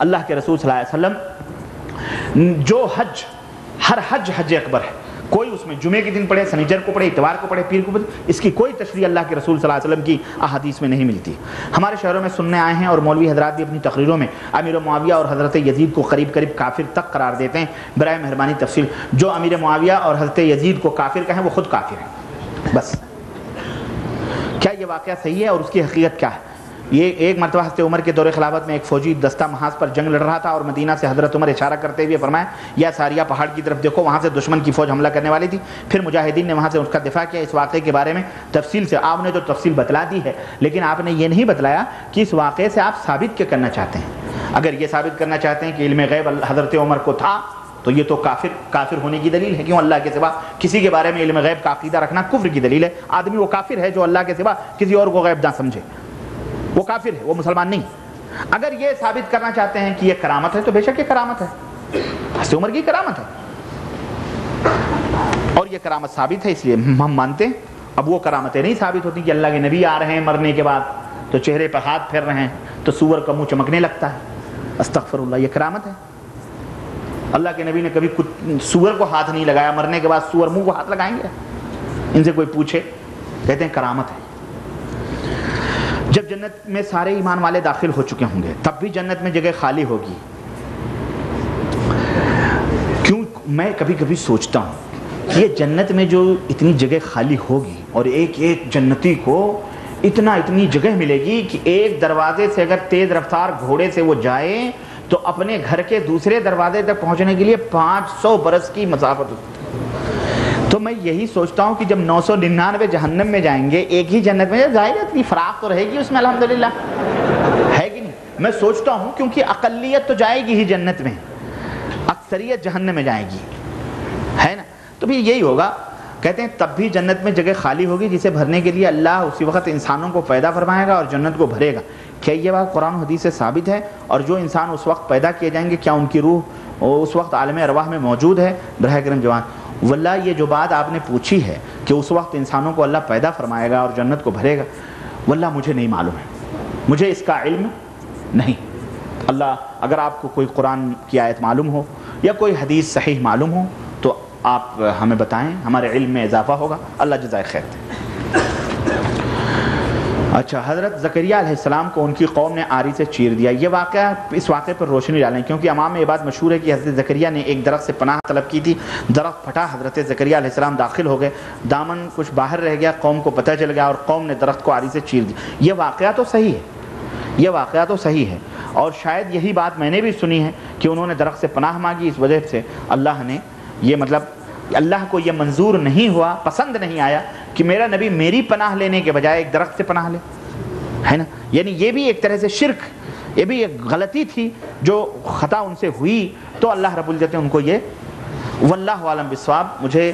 اللہ کے رسول صلی اللہ علیہ وسلم جو حج، ہر حج حج اکبر ہے، کوئی اس میں جمعے کے دن پڑھے، سنیچر کو پڑھے، اتوار کو پڑھے، پیر کو پڑھے، اس کی کوئی تشریح اللہ کے رسول صلی اللہ علیہ وسلم کی احادیث میں نہیں ملتی۔ ہمارے شہروں میں سننے آئے ہیں اور مولوی حضرات بھی اپنی تقریروں میں امیر معاویہ اور حضرت یزید کو قریب قریب کافر تک قرار دیتے ہیں۔ برائے مہربانی تفصیل، جو امیر معاویہ اور حضرت یزید کو کافر کہیں وہ خود کافر ہیں۔ بس کیا یہ واقعہ صحیح ہے اور اس کی حقیقت کیا ہے؟ یہ ایک مرتبہ حضرت عمر کے دور خلافت میں ایک فوجی دستہ محاذ پر جنگ لڑ رہا تھا اور مدینہ سے حضرت عمر اشارہ کرتے ہوئے فرمایا یا ساریہ پہاڑ کی طرف دیکھو، وہاں سے دشمن کی فوج حملہ کرنے والی تھی۔ پھر مجاہدین نے وہاں سے اس کا دفاع کیا۔ اس واقعے کے بارے میں تفصیل سے آپ نے تو تفصیل بتلا دی ہے، لیکن آپ نے یہ نہیں بتلایا کہ اس واقعے سے آپ ثابت کیا کرنا چاہتے ہیں۔ اگر یہ ثابت کرنا چاہتے ہیں کہ علم غیب حضرت عمر کو تھا تو یہ تو کافر ہونے کی دلیل ہے۔ کیوں؟ اللہ کے سوا کسی کے بارے میں علم غیب کا عقیدہ رکھنا کفر کی دلیل ہے۔ آدمی وہ کافر ہے جو اللہ کے سوا کسی اور کو غیب نہ سمجھے، وہ کافر ہے، وہ مسلمان نہیں۔ اگر یہ ثابت کرنا چاہتے ہیں کہ یہ کرامت ہے تو بے شک یہ کرامت ہے، حضرت عمر کی کرامت ہے اور یہ کرامت ثابت ہے، اس لیے ہم مانتے ہیں۔ اب وہ کرامتیں نہیں ثابت ہوتی کہ اللہ کے نبی آ رہے ہیں مرنے کے بعد تو چہرے پر ہاتھ پھیر رہے ہیں تو سور کا منہ چمکنے لگتا ہے، استغفر اللہ، یہ کرامت ہے؟ اللہ کے نبی نے کبھی سور کو ہاتھ نہیں لگایا، مرنے کے بعد سور منہ کو ہاتھ لگائیں گے؟ ان سے کوئی پوچھے، کہتے ہیں کرامت ہے۔ جب جنت میں سارے ایمان والے داخل ہو چکے ہوں گے تب بھی جنت میں جگہ خالی ہوگی۔ کیوں؟ میں کبھی کبھی سوچتا ہوں کہ یہ جنت میں جو اتنی جگہ خالی ہوگی اور ایک ایک جنتی کو اتنی جگہ ملے گی کہ ایک دروازے سے اگر تیز رفتار گھوڑے سے وہ جائے تو اپنے گھر کے دوسرے دروازے تک پہنچنے کے لیے 500 برس کی مسافت ہوتی ہے۔ تو میں یہی سوچتا ہوں کہ جب 999 جہنم میں جائیں گے، ایک ہی جنت میں ظاہر ہے اتنی فراق تو رہے گی اس میں، الحمدللہ ہے کہ نہیں؟ میں سوچتا ہوں کیونکہ اقلیت تو جائے گی ہی جنت میں، اکثریت جہنم میں جائے گی، ہے نا؟ تو پھر یہی ہوگا۔ کہتے ہیں تب بھی جنت میں جگہ خالی ہوگی جسے بھرنے کے لیے اللہ اسی وقت انسانوں کو پیدا فرمائے گا اور جنت کو بھرے گا۔ کیا یہ بات قرآن و حدیث سے ثابت ہے؟ اور جو انسان اس وقت پیدا کیے جائیں گے کیا ان کی روح اس وقت عالم ارواح میں موجود ہے؟ براہ کرم جوان، واللہ یہ جو بات آپ نے پوچھی ہے کہ اس وقت انسانوں کو اللہ پیدا فرمائے گا اور جنت کو بھرے گا، واللہ مجھے نہیں معلوم ہے، مجھے اس کا علم نہیں۔ اللہ اگر آپ کو کوئی قرآن کی آیت معلوم ہو یا کوئی حدیث صحیح معلوم ہو تو آپ ہمیں بتائیں، ہمارے علم میں اضافہ ہوگا۔ اللہ جزائے خیر دے۔ اچھا، حضرت زکریا علیہ السلام کو ان کی قوم نے آری سے چیر دیا، یہ واقعہ، اس واقعے پر روشنی ڈالیں کیونکہ عوام میں یہ بات مشہور ہے کہ حضرت زکریا نے ایک درخت سے پناہ طلب کی تھی، درخت پھٹا، حضرت زکریا علیہ السلام داخل ہو گئے، دامن کچھ باہر رہ گیا، قوم کو پتہ چل گیا اور قوم نے درخت کو آری سے چیر دیا۔ یہ واقعہ تو صحیح ہے، یہ واقعہ تو صحیح ہے، اور شاید یہی بات میں نے بھی سنی ہے کہ انہوں نے درخت سے پناہ مانگی، اس وجہ سے اللہ نے یہ مطلب اللہ کو یہ منظور نہیں ہوا، پسند نہیں آیا کہ میرا نبی میری پناہ لینے کے بجائے ایک درخت سے پناہ لے، ہے نا؟ یعنی یہ بھی ایک طرح سے شرک، یہ بھی ایک غلطی تھی جو خطا ان سے ہوئی، تو اللہ رب العزت نے ان کو یہ، واللہ عالم بالصواب، مجھے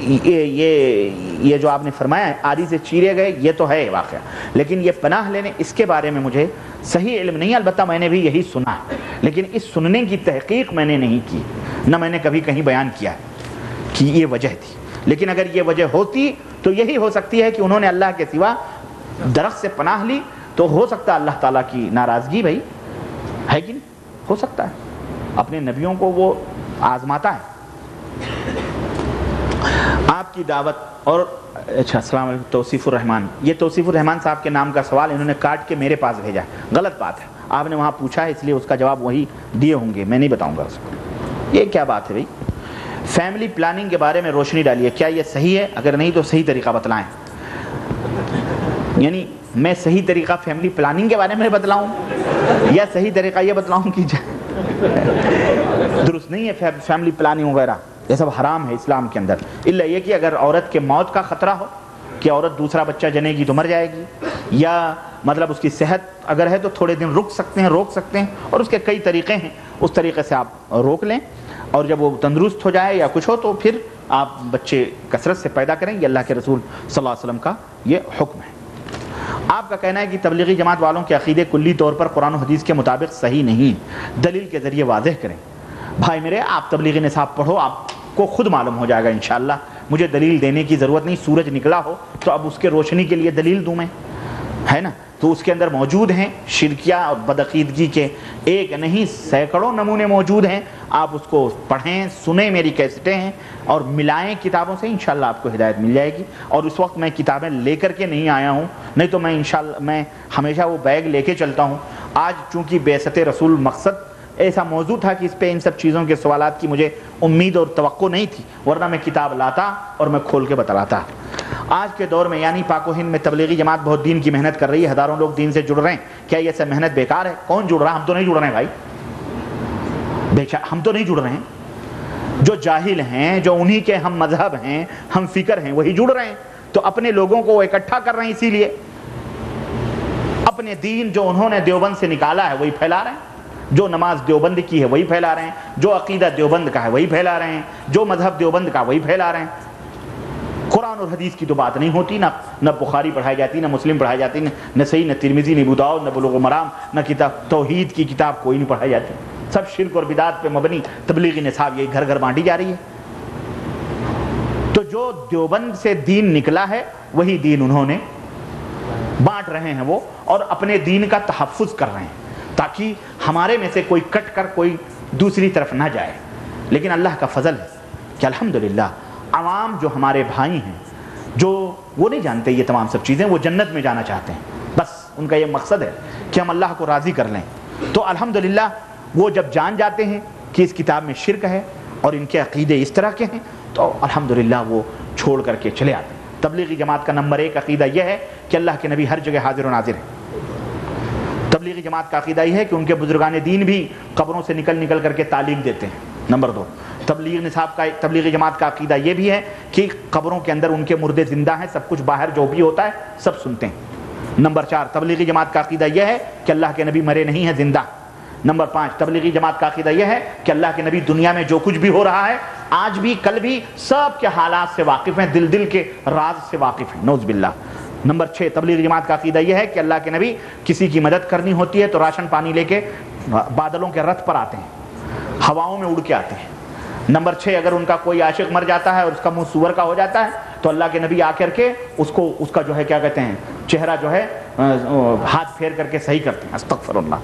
یہ جو آپ نے فرمایا آری سے چیرے گئے یہ تو ہے واقعہ، لیکن یہ پناہ لینے اس کے بارے میں مجھے صحیح علم نہیں، البتہ میں نے بھی یہی سنا ہے، لیکن اس سننے کی تحقیق میں نے نہیں کی، نہ میں نے کبھی کہیں بیان کیا ہے کہ یہ وجہ تھی۔ لیکن اگر یہ وجہ ہوتی تو یہی ہو سکتی ہے کہ انہوں نے اللہ کے سوا درخت سے پناہ لی، تو ہو سکتا ہے اللہ تعالیٰ کی ناراضگی بھائی ہے کہ نہیں؟ ہو سکتا ہے، اپنے نبیوں کو وہ آزماتا ہے۔ آپ کی دعوت اور اچھا السلام علیکم، توصیف الرحمان، یہ توصیف الرحمان صاحب کے نام کا سوال انہوں نے کاٹ کے میرے پاس بھیجا ہے، غلط بات ہے، آپ نے وہاں پوچھا ہے اس لیے اس کا جواب وہی دیے ہوں گے، میں نہیں بتاؤں گا اس کو۔ یہ کیا بات ہے بھائی؟ فیملی پلاننگ کے بارے میں روشنی ڈالیے، کیا یہ صحیح ہے؟ اگر نہیں تو صحیح طریقہ بتلائیں، یعنی میں صحیح طریقہ فیملی پلاننگ کے بارے میں بتلاؤں یا صحیح طریقہ یہ بتلاؤں کہ درست نہیں ہے فیملی پلاننگ وغیرہ، یہ سب حرام ہے اسلام کے اندر، الا یہ کہ اگر عورت کے موت کا خطرہ ہو کہ عورت دوسرا بچہ جنے گی تو مر جائے گی، یا مطلب اس کی صحت اگر ہے تو تھوڑے دن روک سکتے ہیں، اور اس کے کئی طریقے ہیں، اس طریقے سے آپ روک لیں، اور جب وہ تندرست ہو جائے یا کچھ ہو تو پھر آپ بچے کثرت سے پیدا کریں، یہ اللہ کے رسول صلی اللہ علیہ وسلم کا یہ حکم ہے۔ آپ کا کہنا ہے کہ تبلیغی جماعت والوں کے عقیدے کلی طور پر قرآن و حدیث کے مطابق صحیح نہیں، دلیل کے ذریعے واضح کریں۔ بھائی میرے، آپ تبلیغی نصاب پڑھو، آپ کو خود معلوم ہو جائے گا انشاءاللہ، مجھے دلیل دینے کی ضرورت نہیں، سورج نکلا ہو تو اب اس کے روشنی کے لیے دلیل دوں میں، ہے نا؟ تو اس کے اندر موجود ہیں شرکیہ اور بدعقیدگی کے ایک نہیں سینکڑوں نمونے موجود ہیں. آپ اس کو پڑھیں، سنیں، میری کیسٹیں ہیں اور ملائیں کتابوں سے، انشاءاللہ آپ کو ہدایت مل جائے گی. اور اس وقت میں کتابیں لے کر کے نہیں آیا ہوں، نہیں تو میں انشاءاللہ میں ہمیشہ وہ بیگ لے کے چلتا ہوں. آج چونکہ بعثت رسول مقصد ایسا موضوع تھا کہ اس پہ ان سب چیزوں کے سوالات کی مجھے امید اور توقع نہیں تھی، ورنہ میں کتاب لاتا اور میں کھول کے بتلاتا. آج کے دور میں یعنی پاک و ہند میں تبلیغی جماعت بہت دین کی محنت کر رہی ہے، ہزاروں لوگ دین سے جڑ رہے ہیں. کیا یہ سب محنت بیکار ہے؟ کون جڑ رہا ہے؟ ہم تو نہیں جڑ رہے ہیں بھائی، ہم تو نہیں جڑ رہے ہیں. جو جاہل ہیں، جو انہی کے ہم مذہب ہیں، ہم فکر ہیں، وہی جڑ رہے ہیں. تو اپنے لوگوں کو وہ اکٹھا کر رہے ہیں، اسی لیے اپنے دین جو انہوں نے دیوبند سے نکالا ہے وہی پھیلا رہے ہیں. جو نماز دیوبند کی ہے وہی پھیلا رہے ہیں، جو عقیدہ دیوبند کا ہے وہی پھیلا رہے ہیں، جو مذہب دیوبند کا وہی پھیلا رہے ہیں. قرآن اور حدیث کی تو بات نہیں ہوتی، نہ بخاری پڑھائی جاتی، نہ مسلم پڑھائی جاتی، نہ صحیح، نہ ترمذی، نہ ابو داؤد، نہ بلوغ المرام، نہ کتاب توحید کی کتاب کوئی نہیں پڑھائی جاتی. سب شرک اور بدعت پہ مبنی تبلیغی نصاب یہی گھر گھر بانٹی جا رہی ہے. تو جو دیوبند سے دین نکلا ہے وہی دین انہوں نے بانٹ رہے ہیں وہ، اور اپنے دین کا تحفظ کر رہے ہیں تاکہ ہمارے میں سے کوئی کٹ کر کوئی دوسری طرف نہ جائے. لیکن اللہ کا فضل ہے کہ الحمدللہ عوام جو ہمارے بھائی ہیں، جو وہ نہیں جانتے یہ تمام سب چیزیں، وہ جنت میں جانا چاہتے ہیں، بس ان کا یہ مقصد ہے کہ ہم اللہ کو راضی کر لیں. تو الحمدللہ وہ جب جان جاتے ہیں کہ اس کتاب میں شرک ہے اور ان کے عقیدے اس طرح کے ہیں تو الحمدللہ وہ چھوڑ کر کے چلے آتے ہیں. تبلیغی جماعت کا نمبر 1 عقیدہ یہ ہے کہ اللہ کے نبی ہر جگہ حاضر و ناظر ہے. تبلیغی جماعت کا عقیدہ یہ ہے کہ ان کے بزرگان دین بھی قبروں سے نکل نکل کر کے تعلیم دیتے ہیں. نمبر 2 تبلیغی جماعت کا عقیدہ یہ بھی ہے کہ قبروں کے اندر ان کے مردے زندہ ہیں، سب کچھ باہر جو بھی ہوتا ہے سب سنتے ہیں. نمبر 4 تبلیغی جماعت کا عقیدہ یہ ہے کہ اللہ کے نبی مرے نہیں ہیں، زندہ. نمبر 5 تبلیغی جماعت کا عقیدہ یہ ہے کہ اللہ کے نبی دنیا میں جو کچھ بھی ہو رہا ہے آج بھی کل بھی سب کے حالات سے واقف ہیں، دل کے راز سے واقف ہیں، نعوذ باللہ. نمبر 6 تبلیغی جماعت کا عقیدہ یہ ہے کہ اللہ کے نبی کسی کی مدد کرنی ہوتی ہے تو راشن پانی لے کے بادلوں کے رتھ پر آتے ہیں، ہواؤں میں اڑ کے آتے ہیں. نمبر 6 اگر ان کا کوئی عاشق مر جاتا ہے اور اس کا منہ سور کا ہو جاتا ہے تو اللہ کے نبی آ کر کے اس کا جو ہے کیا کہتے ہیں چہرہ جو ہے ہاتھ پھیر کر کے صحیح کرتے ہیں. استغفر اللہ.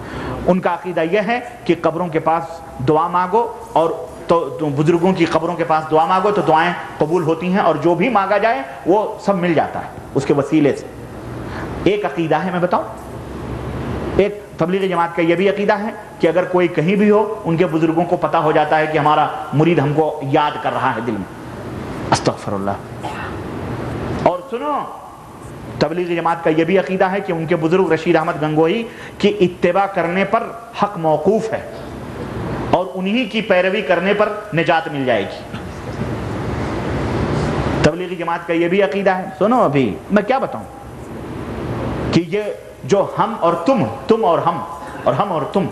ان کا عقیدہ یہ ہے کہ قبروں کے پاس دعا مانگو اور تو بزرگوں کی قبروں کے پاس دعا مانگو تو دعائیں قبول ہوتی ہیں، اور جو بھی مانگا جائے وہ سب مل جاتا ہے اس کے وسیلے سے. ایک عقیدہ ہے، میں بتاؤں، ایک تبلیغی جماعت کا یہ بھی عقیدہ ہے کہ اگر کوئی کہیں بھی ہو ان کے بزرگوں کو پتہ ہو جاتا ہے کہ ہمارا مرید ہم کو یاد کر رہا ہے دل میں. استغفر اللہ. اور سنو، تبلیغی جماعت کا یہ بھی عقیدہ ہے کہ ان کے بزرگ رشید احمد گنگوہی کی اتباع کرنے پر حق موقوف ہے اور انہی کی پیروی کرنے پر نجات مل جائے گی. تبلیغی جماعت کا یہ بھی عقیدہ ہے. سنو ابھی میں کیا بتاؤں کہ یہ جو ہم اور تم اور ہم اور ہم اور تم،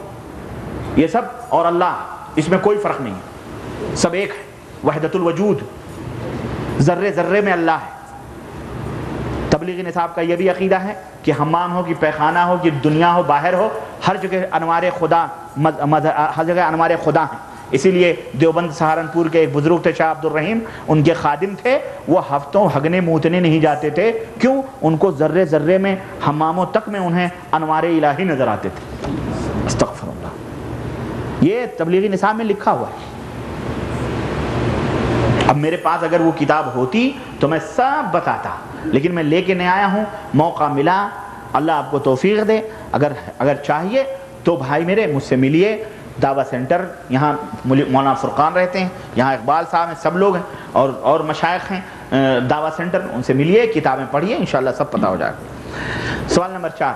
یہ سب اور اللہ، اس میں کوئی فرق نہیں ہے، سب ایک ہے، وحدت الوجود، ذرے ذرے میں اللہ ہے. تبلیغی نصاب کا یہ بھی عقیدہ ہے کہ حمام ہو کہ پیخانہ ہو کہ دنیا ہو باہر ہو، ہر جگہ انوار خدا، ہر جگہ انوار خدا ہیں. اسی لیے دیوبند سہارنپور کے ایک بزرگ تھے شاہ عبد الرحیم، ان کے خادم تھے، وہ ہفتوں ہگنے موتنے نہیں جاتے تھے. کیوں؟ ان کو ذرے ذرے میں حماموں تک میں انہیں انوار الہی نظر آتے تھے. استغفر اللہ. یہ تبلیغی نصاب میں لکھا ہوا ہے. اب میرے پاس اگر وہ کتاب ہوتی تو میں سب بتاتا، لیکن میں لے کے نہیں آیا ہوں. موقع ملا، اللہ آپ کو توفیق دے. اگر چاہیے تو بھائی میرے مجھ سے ملیے. دعویٰ سینٹر یہاں مولانا فرقان رہتے ہیں، یہاں اقبال صاحب ہیں، سب لوگ ہیں اور مشائخ ہیں دعویٰ سینٹر میں، ان سے ملیے، کتابیں پڑھیے، انشاءاللہ سب پتہ ہو جائے گا. سوال نمبر 4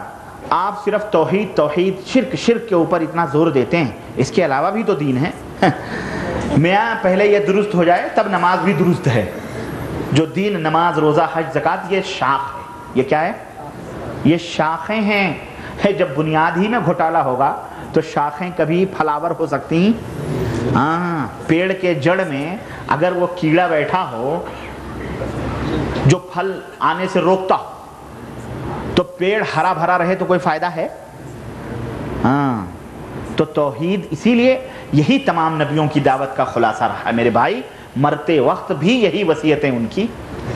آپ صرف توحید شرک کے اوپر اتنا زور دیتے ہیں، اس کے علاوہ بھی تو دین ہے. میاں پہلے یہ درست ہو جائے تب نماز بھی درست ہے. جو دین نماز روزہ حج زکوٰۃ یہ شاخ ہے. یہ کیا ہے؟ یہ شاخیں ہیں. جب بنیاد ہی میں گھوٹالا ہوگا تو شاخیں کبھی پھلاور ہو سکتی ہیں؟ ہاں. پیڑ کے جڑ میں اگر وہ کیڑا بیٹھا ہو جو پھل آنے سے روکتا ہو تو پیڑ ہرا بھرا رہے تو کوئی فائدہ ہے؟ ہاں. تو توحید، اسی لیے یہی تمام نبیوں کی دعوت کا خلاصہ رہا ہے میرے بھائی. مرتے وقت بھی یہی وصیتیں ان کی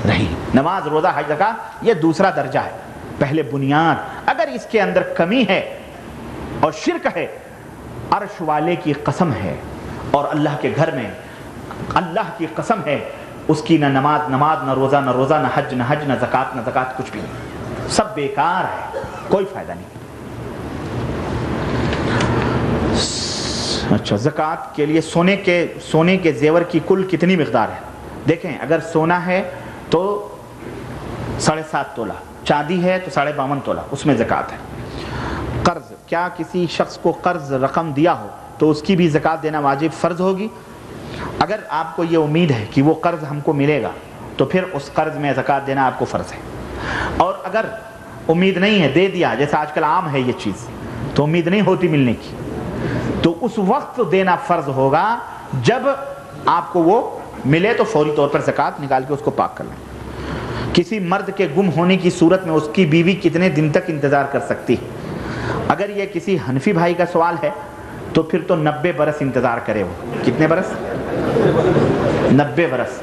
رہی. نماز روزہ حج زکوٰۃ یہ دوسرا درجہ ہے، پہلے بنیاد اگر اس کے اندر کمی ہے اور شرک ہے، عرش والے کی قسم ہے اور اللہ کے گھر میں اللہ کی قسم ہے، اس کی نہ نماز نہ روزہ نہ حج نہ زکوٰۃ کچھ بھی نہیں، سب بیکار ہے، کوئی فائدہ نہیں۔ اچھا، زکوٰۃ کے لیے سونے کے زیور کی کل کتنی مقدار ہے؟ دیکھیں، اگر سونا ہے تو 7.5 تولہ، چاندی ہے تو 52.5 تولہ، اس میں زکوٰۃ ہے۔ قرض، کیا کسی شخص کو قرض رقم دیا ہو تو اس کی بھی زکوٰۃ دینا واجب فرض ہوگی؟ اگر آپ کو یہ امید ہے کہ وہ قرض ہم کو ملے گا تو پھر اس قرض میں زکوٰۃ دینا آپ کو فرض ہے، اور اگر امید نہیں ہے، دے دیا، جیسا آج کل عام ہے یہ چیز، تو امید نہیں ہوتی ملنے کی، تو اس وقت دینا فرض ہوگا جب آپ کو وہ ملے تو فوری طور پر زکوٰۃ نکال کے اس کو پاک کر لیں۔ کسی مرد کے گم ہونے کی صورت میں اس کی بیوی کتنے دن تک انتظار کر سکتی ہے؟ اگر یہ کسی حنفی بھائی کا سوال ہے تو پھر تو 90 برس انتظار کرے وہ۔ کتنے برس؟ 90 برس۔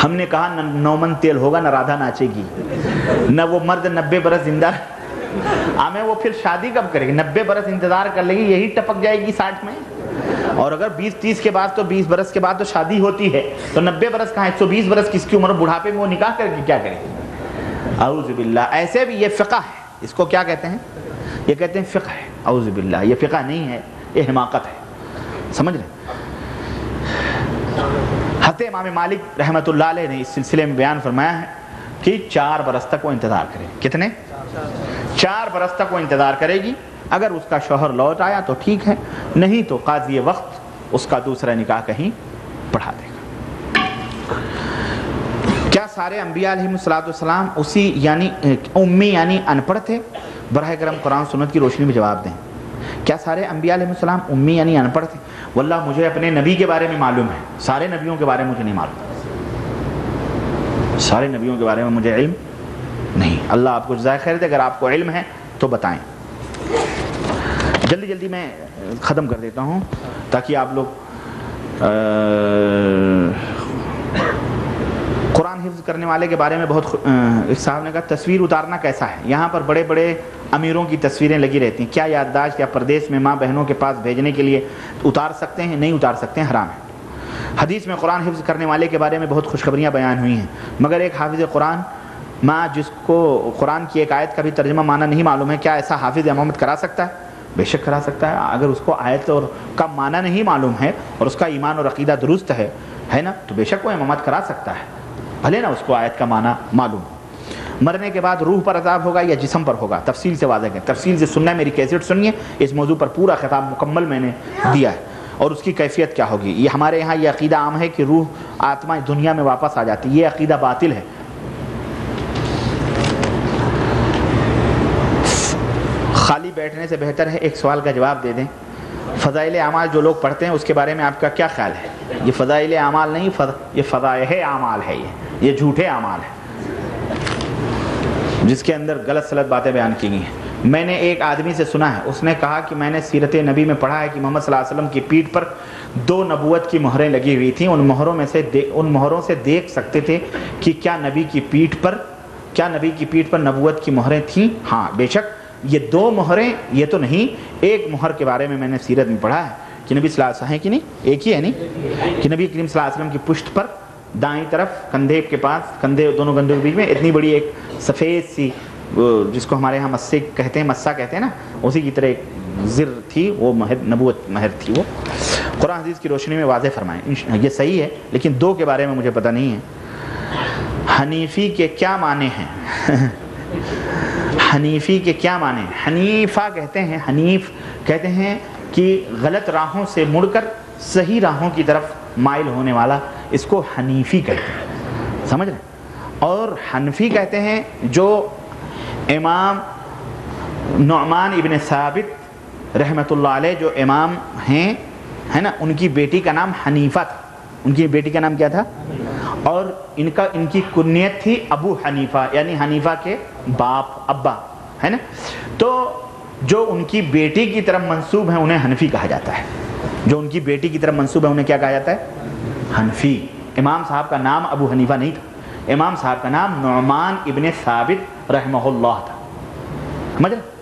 ہم نے کہا نہ 9 من تیل ہوگا، نہ رادھا ناچے گی، نہ وہ مرد 90 برس زندہ ہمیں، وہ پھر شادی کب کرے گی؟ 90 برس انتظار کر لے گی، یہی ٹپک جائے گی 60 میں۔ اور اگر 20-30 کے بعد تو 20 برس کے بعد تو شادی ہوتی ہے، تو 90 برس کہاں، 120 برس کس کی عمر، بڑھاپے میں وہ نکاح کر کے کیا کرے گی؟ اعوذ باللہ۔ ایسے بھی یہ فقہ ہے، اس کو کیا کہتے ہیں؟ یہ کہتے ہیں فقہ ہے۔ اعوذ باللہ، یہ فقہ نہیں ہے، یہ حماقت ہے، سمجھ رہے ہیں؟ حضرت امام مالک رحمۃ اللہ علیہ نے اس سلسلے میں بیان فرمایا ہے کہ 4 برس تک وہ انتظار کرے۔ کتنے؟ 4 برس تک وہ انتظار کرے گی۔ اگر اس کا شوہر لوٹ آیا تو ٹھیک ہے، نہیں تو قاضی وقت اس کا دوسرا نکاح کہیں پڑھا دے گا۔ کیا سارے انبیاء علیہ السلام اسی یعنی امی یعنی ان پڑھ تھے؟ براہ کرم قرآن سنت کی روشنی میں جواب دیں۔ کیا سارے انبیاء علیہ السلام امی یعنی ان پڑھ تھے؟ واللہ مجھے اپنے نبی کے بارے میں معلوم ہے، سارے نبیوں کے بارے میں مجھے نہیں معلوم، سارے نبیوں کے بارے میں مجھے علم نہیں۔ اللہ آپ کو جزائے خیر دے، اگر آپ کو علم ہے تو بتائیں۔ جلدی میں ختم کر دیتا ہوں تاکہ آپ لوگ قرآن حفظ کرنے والے کے بارے میں بہت ایک صاحب نے کہا تصویر اتارنا کیسا ہے؟ یہاں پر بڑے بڑے امیروں کی تصویریں لگی رہتی ہیں، کیا یادداشت یا پردیس میں ماں بہنوں کے پاس بھیجنے کے لیے اتار سکتے ہیں؟ نہیں اتار سکتے ہیں، حرام ہے۔ حدیث میں قرآن حفظ کرنے والے کے بارے میں بہت خوشخبریاں بیان ہوئی ہیں، مگر ایک حافظ قرآن ماں جس کو قرآن کی ایک آیت کا بھی ترجمہ معنی نہیں معلوم ہے، کیا ایسا حافظ امامت کرا سکتا ہے؟ بے شک کرا سکتا ہے، اگر اس کو آیت اور کا معنی نہیں معلوم ہے اور اس کا ایمان اور عقیدہ درست ہے نا، تو بے شک وہ امامت کرا سکتا ہے، بھلے نا اس کو آیت کا معنی معلوم ہو۔ مرنے کے بعد روح پر عذاب ہوگا یا جسم پر ہوگا؟ تفصیل سے واضح کریں، تفصیل سے سننا ہے، میری کیسٹ سنیے، اس موضوع پر پورا خطاب مکمل میں نے دیا ہے، اور اس کی کیفیت کیا ہوگی۔ یہ ہمارے یہاں یہ عقیدہ عام ہے کہ روح آتما دنیا میں واپس آ جاتی ہے، یہ عقیدہ باطل ہے۔ خالی بیٹھنے سے بہتر ہے ایک سوال کا جواب دے دیں، فضائل اعمال جو لوگ پڑھتے ہیں اس کے بارے میں آپ کا کیا خیال ہے؟ یہ فضائل اعمال نہیں، یہ فضائح اعمال ہے، یہ جھوٹے اعمال ہیں جس کے اندر غلط سلط باتیں بیان کی گئی ہیں۔ میں نے ایک آدمی سے سنا ہے، اس نے کہا کہ میں نے سیرت نبی میں پڑھا ہے کہ محمد صلی اللہ علیہ وسلم کی پیٹھ پر 2 نبوت کی مہریں لگی ہوئی تھیں، ان مہروں سے دیکھ سکتے تھے کہ کیا نبی کی پیٹھ پر نبوت کی مہریں تھیں؟ ہاں بے شک، یہ 2 مہریں، یہ تو نہیں، ایک مہر کے بارے میں نے سیرت میں پڑھا ہے کہ نبی صلی اللہ علیہ وسلم کہ نہیں، ایک ہی ہے نہیں، کہ نبی کریم صلی اللہ علیہ وسلم کی پشت پر دائیں طرف کندھے کے پاس، دونوں کندھوں کے بیچ میں اتنی بڑی ایک سفید سی، جس کو ہمارے ہاں مسا کہتے ہیں نا، اسی کی طرح ایک زر تھی، وہ نبوت مہر تھی، وہ قرآن حدیث کی روشنی میں واضح فرمائیں۔ یہ صحیح ہے، لیکن 2 کے بارے میں مجھے پتہ نہیں ہے۔ حنیفی کے کیا معنی ہیں؟ حنیفی کے کیا معنی ہیں؟ حنیفہ کہتے ہیں، حنیف کہتے ہیں کہ غلط راہوں سے مڑ کر صحیح راہوں کی طرف مائل ہونے والا، اس کو حنیفی کہتے ہیں، سمجھ رہے ہیں؟ اور حنفی کہتے ہیں جو امام نعمان ابن ثابت رحمۃ اللہ علیہ جو امام ہیں، ہے نا، ان کی بیٹی کا نام حنیفہ تھا، ان کی بیٹی کا نام کیا تھا؟ اور ان کی کنیت تھی ابو حنیفہ، یعنی حنیفہ کے باپ، ابا، ہے نا، تو جو ان کی بیٹی کی طرف منسوب ہیں انہیں حنفی کہا جاتا ہے، جو ان کی بیٹی کی طرف منسوب ہے انہیں کیا کہا جاتا ہے؟ حنفی۔ امام صاحب کا نام ابو حنیفہ نہیں تھا، امام صاحب کا نام نعمان ابن ثابت رحمہ اللہ تھا، سمجھ رہے؟